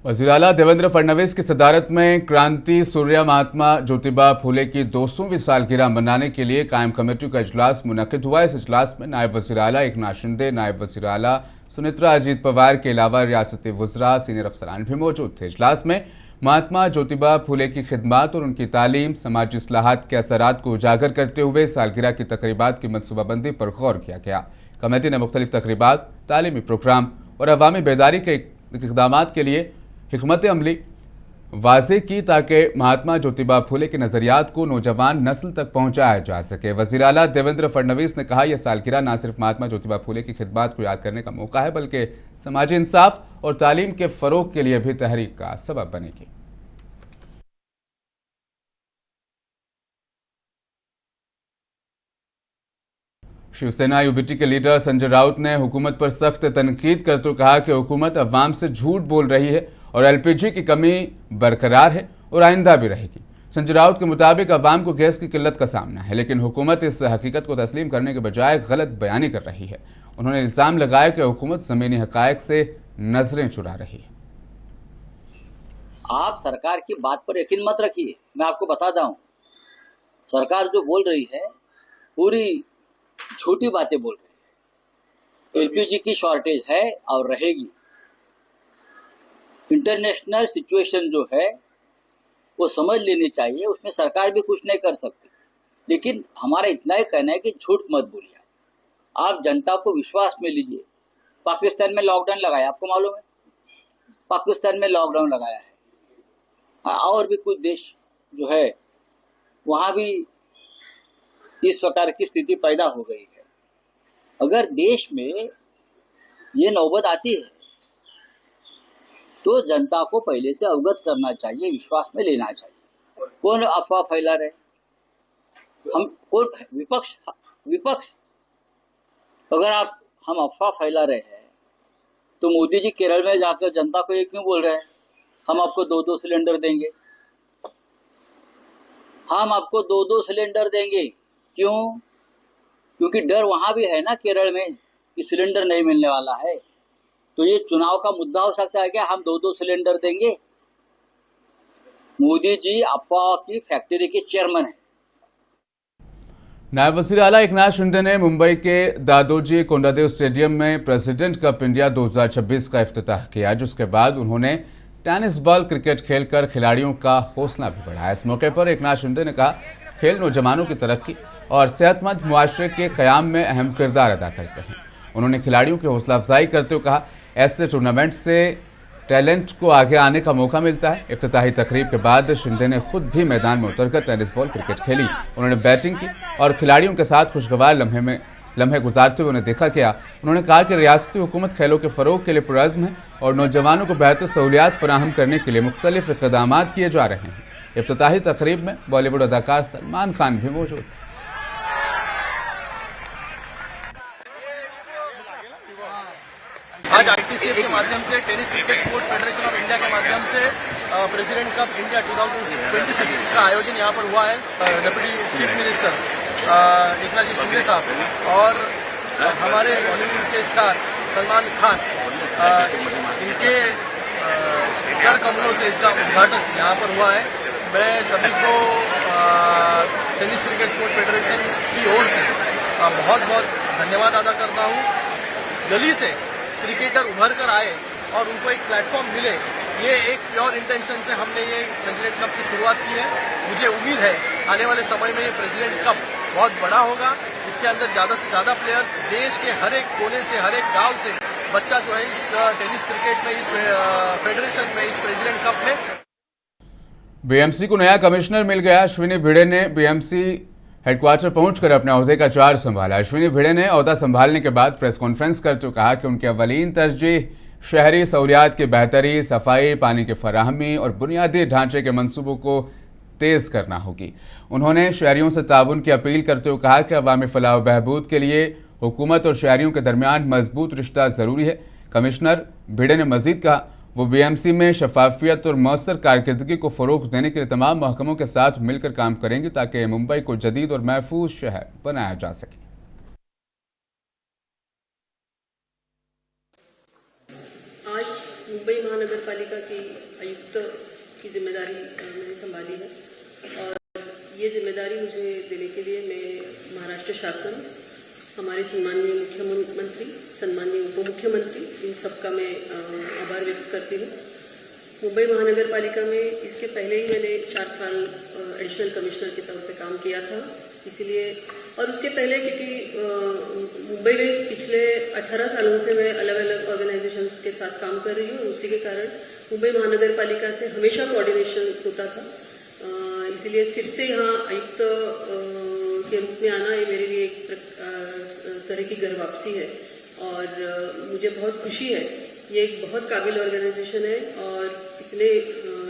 वज़ीर आला देवेंद्र फडणवीस की सदारत में क्रांति सूर्य महात्मा ज्योतिबा फूले की 200वीं सालगिरह मनाने के लिए कायम कमेटी का इजलास मुनक्किद हुआ। इस इजलास में नायब वज़ीर आला एकनाथ शिंदे, नायब वज़ीर आला सुनेत्रा अजीत पवार के अलावा रियासती वुज़रा, सीनियर अफसरान भी मौजूद थे। इजलास में महात्मा ज्योतिबा फूले की खिदमत और उनकी तालीम, समाजी इस्लाहात के असरात को उजागर करते हुए सालगिरह की तकरीबात की मनसूबाबंदी पर गौर किया गया। कमेटी ने मुख्तलिफ तकरीबात, तालीमी प्रोग्राम और अवामी बेदारी के इक़दाम के लिए हिकमत अमली वाज़े की ताकि महात्मा ज्योतिबा फूले के नज़रियात को नौजवान नस्ल तक पहुँचाया जा सके। वज़ीर आला देवेंद्र फडणवीस ने कहा, यह सालगिरह न सिर्फ महात्मा ज्योतिबा फूले की खिदमत को याद करने का मौका है बल्कि समाजी इंसाफ और तालीम के फ़रोग़ के लिए भी तहरीक का सबब बनेगी। शिवसेना यूबीटी के लीडर संजय राउत ने हुकूमत पर सख्त तनकीद करते हुए कहा कि हुकूमत अवाम से झूठ बोल रही है और एलपीजी की कमी बरकरार है और आइंदा भी रहेगी। संजय राउत के मुताबिक अवाम को गैस की किल्लत का सामना है, लेकिन हुकूमत इस हकीकत को तस्लीम करने के बजाय गलत बयानी कर रही है। उन्होंने इल्ज़ाम लगाया कि हुकूमत ज़मीनी हक़ाइक़ से नजरें चुरा रही है। आप सरकार की बात पर यकीन मत रखिए। मैं आपको बताता हूँ, सरकार जो बोल रही है पूरी झूठी बातें बोल रही है। एलपीजी की शॉर्टेज है और रहेगी। इंटरनेशनल सिचुएशन जो है वो समझ लेनी चाहिए, उसमें सरकार भी कुछ नहीं कर सकती। लेकिन हमारा इतना ही कहना है कि झूठ मत बोलिए। आप जनता को विश्वास में लीजिए। पाकिस्तान में लॉकडाउन लगाया, आपको मालूम है, पाकिस्तान में लॉकडाउन लगाया है। और भी कुछ देश जो है वहां भी इस प्रकार की स्थिति पैदा हो गई है। अगर देश में ये नौबत आती है तो जनता को पहले से अवगत करना चाहिए, विश्वास में लेना चाहिए। कौन अफवाह फैला रहे? हम कौन? विपक्ष। अगर हम अफवाह फैला रहे हैं तो मोदी जी केरल में जाकर जनता को ये क्यों बोल रहे हैं हम आपको 2-2 सिलेंडर देंगे, हम आपको 2-2 सिलेंडर देंगे? क्यों? क्योंकि डर वहां भी है ना केरल में कि सिलेंडर नहीं मिलने वाला है। तो ये चुनाव का मुद्दा हो सकता है क्या हम 2-2 सिलेंडर देंगे? मोदी जी अफवाह की फैक्ट्री के चेयरमैन है। नायब वज़ीर आला एकनाथ शिंदे ने मुंबई के दादोजी कोंडादेव स्टेडियम में प्रेसिडेंट कप इंडिया 2026 का इफ्तिताह किया, जिसके बाद उन्होंने टेनिस बॉल क्रिकेट खेलकर खिलाड़ियों का हौसला भी बढ़ाया। इस मौके पर एकनाथ शिंदे ने कहा, खेल नौजवानों की तरक्की और सेहतमंद मुआशरे के क़याम में अहम किरदार अदा करते हैं। उन्होंने खिलाड़ियों की हौसला अफजाई करते हुए कहा, ऐसे टूर्नामेंट से टैलेंट को आगे आने का मौका मिलता है। इफ्तिताही तकरीब के बाद शिंदे ने खुद भी मैदान में उतरकर टेनिस बॉल क्रिकेट खेली। उन्होंने बैटिंग की और खिलाड़ियों के साथ खुशगवार लम्हे गुजारते हुए उन्हें देखा किया। उन्होंने कहा कि रियासती हुकूमत खेलों के फ़रोग़ के लिए पुरअज़्म है और नौजवानों को बेहतर सहूलियात फराहम करने के लिए मुख्तलिफ इक़दाम किए जा रहे हैं। इफ्तिताही तकरीब में बॉलीवुड अदाकार सलमान खान भी मौजूद थे। आज आईटीसीएफ के माध्यम से tennis cricket sports federation of India के माध्यम से प्रेसिडेंट कप इंडिया 2026 का आयोजन यहाँ पर हुआ है। डिप्टी चीफ मिनिस्टर एकनाथ जी शिंदे साहब और हमारे बॉलीवुड के स्टार सलमान खान, इनके कर कमलों से इसका उद्घाटन यहाँ पर हुआ है। मैं सभी को टेनिस क्रिकेट स्पोर्ट्स फेडरेशन की ओर से बहुत बहुत धन्यवाद अदा करता हूँ। गली से क्रिकेटर उभर कर आए और उनको एक प्लेटफॉर्म मिले, ये एक प्योर इंटेंशन से हमने ये प्रेसिडेंट कप की शुरुआत की है। मुझे उम्मीद है आने वाले समय में ये प्रेसिडेंट कप बहुत बड़ा होगा। इसके अंदर ज़्यादा से ज़्यादा प्लेयर्स देश के हर एक कोने से, हर एक गांव से बच्चा जो है इस टेनिस क्रिकेट में, इस फेडरेशन में, इस प्रेसिडेंट कप में। बीएमसी को नया कमिश्नर मिल गया। अश्विनी भिड़े ने बीएमसी हेडक्वार्टर पहुंचकर अपने अहदे का चार्ज संभाला। अश्विनी भिड़े ने अहदा संभालने के बाद प्रेस कॉन्फ्रेंस करते हुए कहा कि उनकी अवलीन तरजीह शहरी सहूलियात की बेहतरी, सफाई, पानी की फराहमी और बुनियादी ढांचे के मंसूबों को तेज़ करना होगी। उन्होंने शहरियों से ताउन की अपील करते हुए कहा कि अवामी फलाह व बहबूद के लिए हुकूमत और शहरियों के दरमियान मजबूत रिश्ता ज़रूरी है। कमिश्नर भिड़े ने मजीद कहा, वो बीएमसी में शफाफियत और मौसर कारकर्दगी को फ़रोग़ देने के लिए तमाम महकमों के साथ मिलकर काम करेंगे ताकि मुंबई को जदीद और महफूज शहर बनाया जा सके। आज मुंबई महानगर पालिका की आयुक्त की जिम्मेदारी मैंने संभाली है और ये जिम्मेदारी मुझे देने के लिए मैं महाराष्ट्र शासन, हमारे सम्माननीय मुख्यमंत्री, सम्माननीय उप मुख्यमंत्री, इन सब का मैं आभार व्यक्त करती हूँ। मुंबई महानगर पालिका में इसके पहले ही मैंने 4 साल एडिशनल कमिश्नर के तौर पे काम किया था, इसीलिए और उसके पहले क्योंकि मुंबई में पिछले 18 सालों से मैं अलग अलग ऑर्गेनाइजेशंस के साथ काम कर रही हूँ और उसी के कारण मुंबई महानगर पालिका से हमेशा कोऑर्डिनेशन होता था। इसीलिए फिर से यहाँ आयुक्त के रूप में आना ये मेरे लिए एक तरह की घर वापसी है और मुझे बहुत खुशी है। ये एक बहुत काबिल ऑर्गेनाइजेशन है और इतने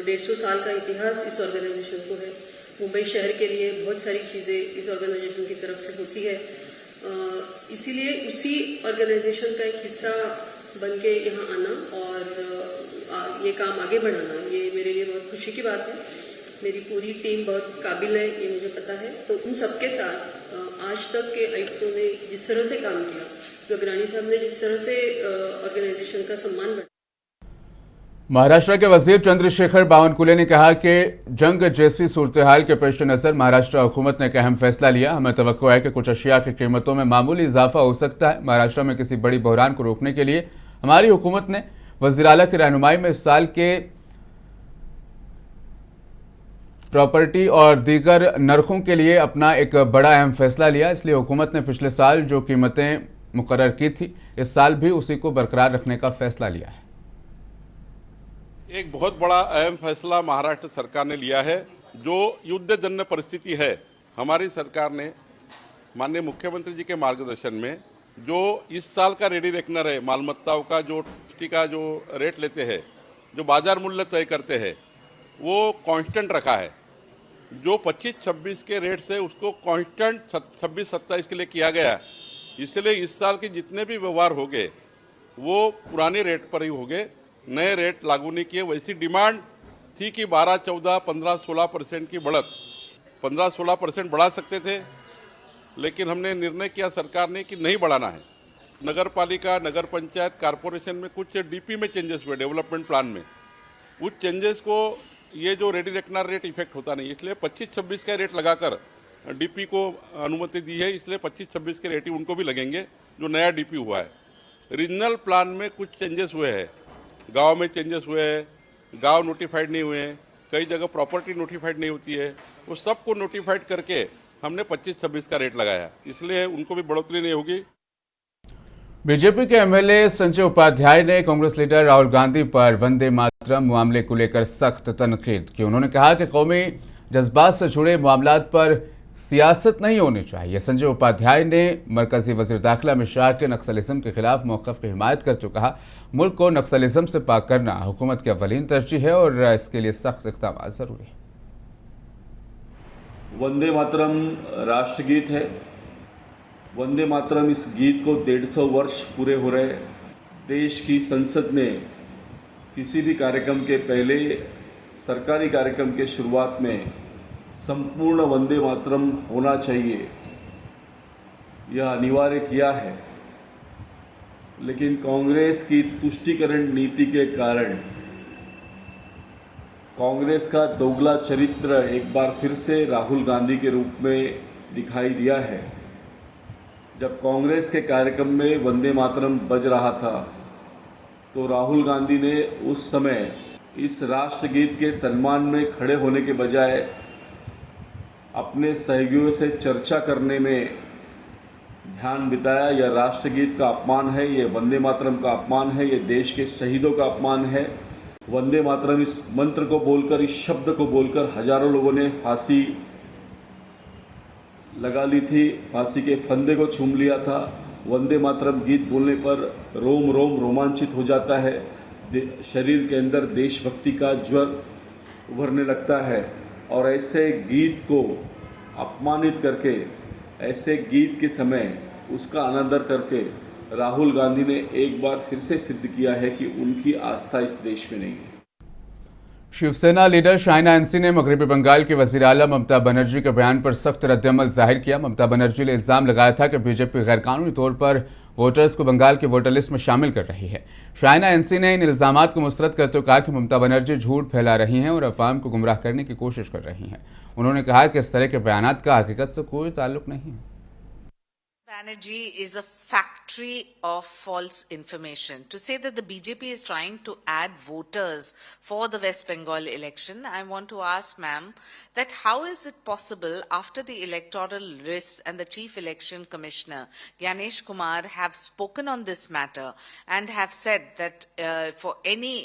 150 साल का इतिहास इस ऑर्गेनाइजेशन को है। मुंबई शहर के लिए बहुत सारी चीज़ें इस ऑर्गेनाइजेशन की तरफ से होती है, इसीलिए उसी ऑर्गेनाइजेशन का एक हिस्सा बन के यहाँ आना और ये काम आगे बढ़ाना, ये मेरे लिए बहुत खुशी की बात है। मेरी पूरी टीम बहुत काबिल है, ये मुझे पता है। तो उन सबके साथ आज तक के आयुक्तों ने जिस तरह से काम किया, गगरानी साहब ने जिस तरह से ऑर्गेनाइजेशन का सम्मान बढ़ाया। महाराष्ट्र के वजीर चंद्रशेखर बावनकुले ने कहा कि जंग जैसी सूरत हाल के पेश नज़र महाराष्ट्र हुकूमत ने एक अहम फैसला लिया। हमें तवक्को है कि कुछ अशिया की कीमतों में मामूली इजाफा हो सकता है। महाराष्ट्र में किसी बड़ी बहरान को रोकने के लिए हमारी हुकूमत ने वज़ीर आला की रहनुमाई में इस साल के प्रॉपर्टी और दीगर नरखों के लिए अपना एक बड़ा अहम फैसला लिया। इसलिए हुकूमत ने पिछले साल जो कीमतें मुकर्रर की थी, इस साल भी उसी को बरकरार रखने का फैसला लिया है। एक बहुत बड़ा अहम फैसला महाराष्ट्र सरकार ने लिया है। जो युद्धजन्य परिस्थिति है, हमारी सरकार ने माननीय मुख्यमंत्री जी के मार्गदर्शन में जो इस साल का रेडी रेकनर है, मालमत्ताओं का जो का जो रेट लेते हैं, जो बाजार मूल्य तय करते हैं, वो कांस्टेंट रखा है। जो 25-26 के रेट से उसको कांस्टेंट 26-27 के लिए किया गया। इसलिए इस साल के जितने भी व्यवहार होंगे वो पुराने रेट पर ही होंगे, नए रेट लागू नहीं किए। वैसी डिमांड थी कि 12, 14, 15, 16% की बढ़त, 15-16% बढ़ा सकते थे, लेकिन हमने निर्णय किया सरकार ने कि नहीं बढ़ाना है। नगर पालिका, नगर पंचायत, कारपोरेशन में कुछ डीपी में चेंजेस हुए, डेवलपमेंट प्लान में। उस चेंजेस को ये जो रेडी रेकनर रेट इफेक्ट होता नहीं, इसलिए 25-26 का रेट लगाकर डीपी को अनुमति दी है। इसलिए 25-26 के रेट ही उनको भी लगेंगे जो नया डीपी हुआ है। रीजनल प्लान में कुछ चेंजेस हुए हैं, गांव में चेंजेस हुए हैं, गांव नोटिफाइड नहीं हुए हैं, कई जगह प्रॉपर्टी नोटिफाइड नहीं होती है, वो सबको नोटिफाइड करके हमने 25-26 का रेट लगाया, इसलिए उनको भी बढ़ोतरी नहीं होगी। बीजेपी के एमएलए संजय उपाध्याय ने कांग्रेस लीडर राहुल गांधी पर वंदे मातरम मामले को लेकर सख्त तनकीद की। उन्होंने कहा कि कौमी जज्बात से जुड़े मामलात पर सियासत नहीं होनी चाहिए। संजय उपाध्याय ने मरकजी वजीर दाखिला अमित शाह के नक्सलिज्म के खिलाफ मौक़िफ़ की हिमायत करते हुए कहा, मुल्क को नक्सलिज्म से पाक करना हुकूमत की अव्वलीन तरजीह है और इसके लिए सख्त इक़दाम ज़रूरी है। वंदे मातरम राष्ट्रगीत है। वंदे मातरम इस गीत को 150 वर्ष पूरे हो रहे। देश की संसद ने किसी भी कार्यक्रम के पहले, सरकारी कार्यक्रम के शुरुआत में संपूर्ण वंदे मातरम होना चाहिए, यह अनिवार्य किया है। लेकिन कांग्रेस की तुष्टीकरण नीति के कारण कांग्रेस का दोगला चरित्र एक बार फिर से राहुल गांधी के रूप में दिखाई दिया है। जब कांग्रेस के कार्यक्रम में वंदे मातरम बज रहा था तो राहुल गांधी ने उस समय इस राष्ट्रगीत के सम्मान में खड़े होने के बजाय अपने सहयोगियों से चर्चा करने में ध्यान बिताया। यह राष्ट्रगीत का अपमान है, ये वंदे मातरम का अपमान है, ये देश के शहीदों का अपमान है। वंदे मातरम इस मंत्र को बोलकर, इस शब्द को बोलकर हजारों लोगों ने फांसी लगा ली थी, फांसी के फंदे को चूम लिया था। वंदे मातरम गीत बोलने पर रोम रोम रोमांचित हो जाता है, शरीर के अंदर देशभक्ति का ज्वर उभरने लगता है। और ऐसे गीत को अपमानित करके, ऐसे गीत के समय उसका अनादर करके राहुल गांधी ने एक बार फिर से सिद्ध किया है कि उनकी आस्था इस देश में नहीं है। शिवसेना लीडर शाहिना अंसी ने मगरबी बंगाल के वज़ीर आला ममता बनर्जी के बयान पर सख्त रद्दअमल जाहिर किया। ममता बनर्जी ने इल्ज़ाम लगाया था कि बीजेपी गैरकानूनी तौर पर वोटर्स को बंगाल के वोटर लिस्ट में शामिल कर रही है। शाइना एनसी ने इन इल्जामात को मुस्तरद करते हुए कहा कि ममता बनर्जी झूठ फैला रही हैं और अवाम को गुमराह करने की कोशिश कर रही हैं। उन्होंने कहा कि इस तरह के बयानात का हकीकत से कोई ताल्लुक नहीं है। Banerjee is a factory of false information. To say that the BJP is trying to add voters for the West Bengal election, I want to ask ma'am that how is it possible after the electoral list and the Chief Election Commissioner Gyanesh Kumar have spoken on this matter and have said that for any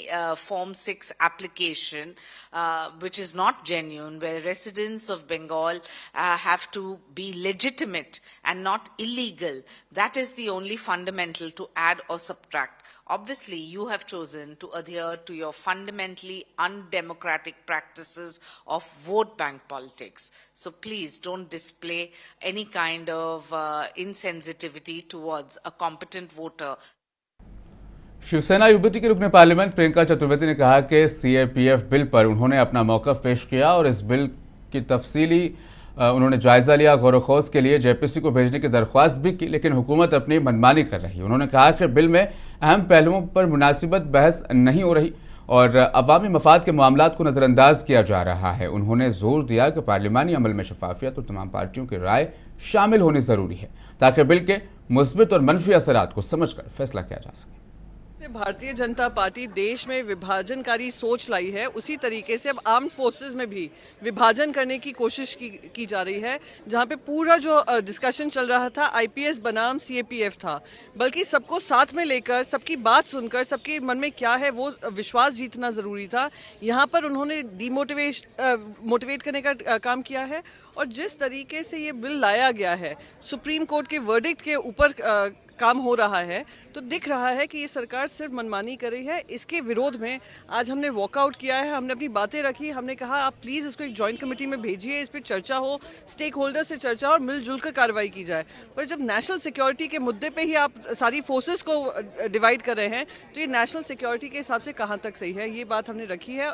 Form 6 application which is not genuine, where residents of Bengal have to be legitimate and not illegal, that is the only fundamental to add or subtract. Obviously, you have chosen to adhere to your fundamentally undemocratic practices of vote bank politics. So please don't display any kind of insensitivity towards a competent voter. Shiv Sena UBT के रुकने parliament Priyanka Chaturvedi ने कहा कि CAPF bill पर उन्होंने अपना मौक़िफ़ पेश किया और इस बिल की तफसीली उन्होंने जायज़ा लिया। गौर-व-ख़ौज़ के लिए जेपीसी को भेजने की दरख्वास्त भी की, लेकिन हुकूमत अपनी मनमानी कर रही है। उन्होंने कहा कि बिल में अहम पहलुओं पर मुनासिबत बहस नहीं हो रही और अवामी मफाद के मामलात को नज़रअंदाज किया जा रहा है। उन्होंने जोर दिया कि पार्लिमानी अमल में शफाफियत और तमाम पार्टियों की राय शामिल होनी ज़रूरी है ताकि बिल के मुस्बित और मनफी असरात को समझकर फैसला किया जा सके। भारतीय जनता पार्टी देश में विभाजनकारी सोच लाई है, उसी तरीके से अब आर्म्ड फोर्सेस में भी विभाजन करने की कोशिश की जा रही है। जहां पे पूरा जो डिस्कशन चल रहा था आईपीएस बनाम सीएपीएफ था, बल्कि सबको साथ में लेकर सबकी बात सुनकर सबके मन में क्या है वो विश्वास जीतना ज़रूरी था। यहाँ पर उन्होंने मोटिवेट करने का काम किया है और जिस तरीके से ये बिल लाया गया है, सुप्रीम कोर्ट के वर्डिक्ट के ऊपर काम हो रहा है, तो दिख रहा है कि ये सरकार सिर्फ मनमानी कर रही है। इसके विरोध में आज हमने वॉकआउट किया है, हमने अपनी बातें रखी, हमने कहा आप प्लीज़ इसको एक जॉइंट कमेटी में भेजिए, इस पर चर्चा हो, स्टेक होल्डर से चर्चा और मिलजुल कर कार्रवाई की जाए। पर जब नेशनल सिक्योरिटी के मुद्दे पे ही आप सारी फोर्सेस को डिवाइड कर रहे हैं, तो ये नेशनल सिक्योरिटी के हिसाब से कहाँ तक सही है, ये बात हमने रखी है।